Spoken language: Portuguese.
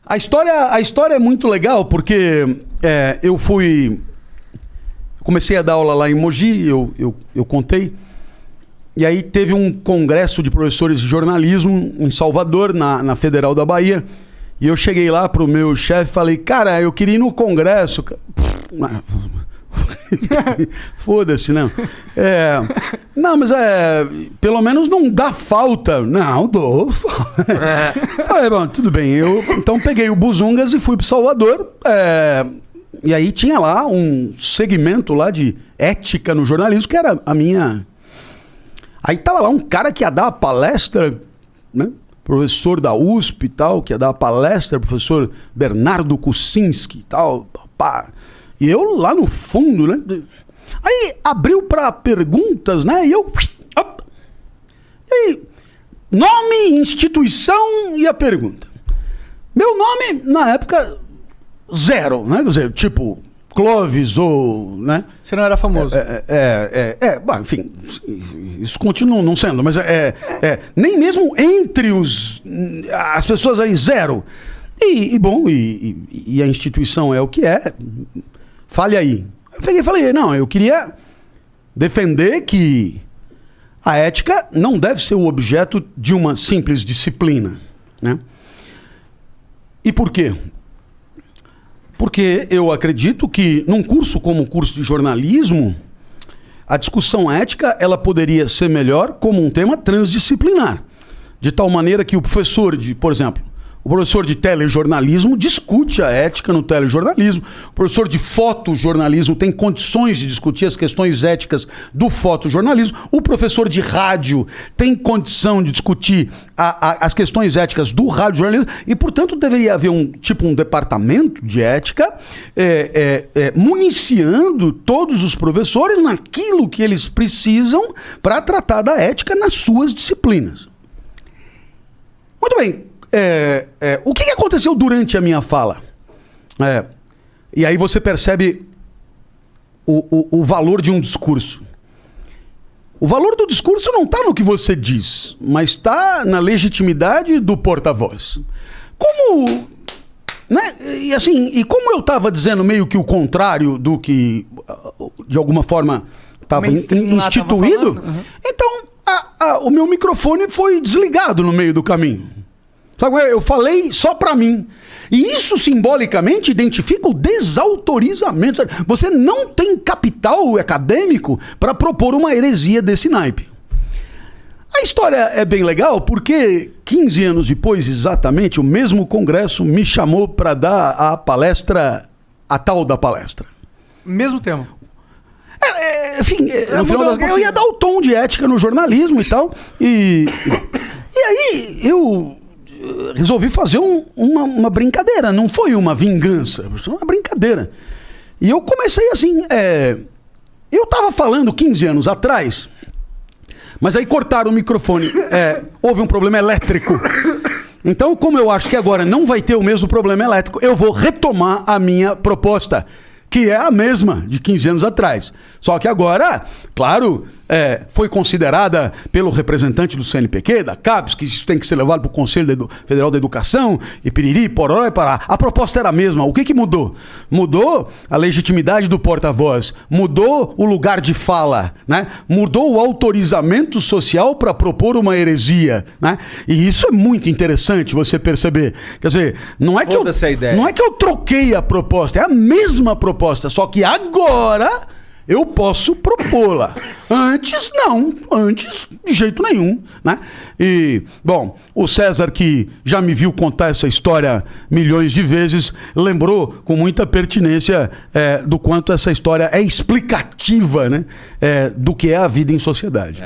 A história é muito legal porque eu comecei a dar aula lá em Mogi, eu contei, e aí teve um congresso de professores de jornalismo em Salvador, na Federal da Bahia, e eu cheguei lá pro meu chefe e falei, cara, eu queria ir no congresso. Foda-se, não. Não, mas pelo menos não dá falta. Não, dou. Falei, bom, tudo bem. Eu então peguei o Buzungas e fui pro Salvador. E aí tinha lá um segmento lá de ética no jornalismo, que era a minha. Aí tava lá um cara que ia dar uma palestra, né? Professor da USP e tal, que ia dar uma palestra, professor Bernardo Kuczynski e tal, pá. E eu lá no fundo, né? Aí abriu para perguntas, né? E eu... E aí, nome, instituição e a pergunta. Meu nome, na época, 0, né? Quer dizer, tipo, Clóvis ou... né? Você não era famoso. Bom, enfim, isso continua não sendo, mas nem mesmo entre as pessoas aí, 0. Bom, a instituição é o que é... Fale aí. Eu peguei e falei, não, eu queria defender que a ética não deve ser o objeto de uma simples disciplina, né? E por quê? Porque eu acredito que num curso como o curso de jornalismo, a discussão ética ela poderia ser melhor como um tema transdisciplinar. De tal maneira que o professor por exemplo, o professor de telejornalismo discute a ética no telejornalismo. O professor de fotojornalismo tem condições de discutir as questões éticas do fotojornalismo. O professor de rádio tem condição de discutir as questões éticas do radiojornalismo. E, portanto, deveria haver um departamento de ética municiando todos os professores naquilo que eles precisam para tratar da ética nas suas disciplinas. Muito bem. O que aconteceu durante a minha fala? E aí você percebe o valor de um discurso. O valor do discurso não está no que você diz, mas está na legitimidade do porta-voz. Como... né? E como eu estava dizendo meio que o contrário do que, de alguma forma, estava instituído, então o meu microfone foi desligado no meio do caminho. Sabe, eu falei só pra mim. E isso simbolicamente identifica o desautorizamento. Você não tem capital acadêmico para propor uma heresia desse naipe. A história é bem legal porque 15 anos depois, exatamente, o mesmo congresso me chamou para dar a palestra, a tal da palestra. Mesmo tema. Enfim, no final eu ia dar o tom de ética no jornalismo e tal. E aí eu resolvi fazer uma brincadeira, não foi uma vingança, foi uma brincadeira. E eu comecei assim, eu tava falando 15 anos atrás, mas aí cortaram o microfone, houve um problema elétrico. Então, como eu acho que agora não vai ter o mesmo problema elétrico, eu vou retomar a minha proposta, que é a mesma de 15 anos atrás. Só que agora, claro, foi considerada pelo representante do CNPq, da CAPES, que isso tem que ser levado para o Conselho Federal da Educação, e piriri, pororó e pará. A proposta era a mesma. O que mudou? Mudou a legitimidade do porta-voz, mudou o lugar de fala, né? Mudou o autorizamento social para propor uma heresia, né? E isso é muito interessante você perceber. Quer dizer, não é que eu troquei a proposta, é a mesma proposta, só que agora eu posso propô-la. Antes, não. Antes, de jeito nenhum, né? E, bom, o César, que já me viu contar essa história milhões de vezes, lembrou com muita pertinência do quanto essa história é explicativa, né? Do que é a vida em sociedade.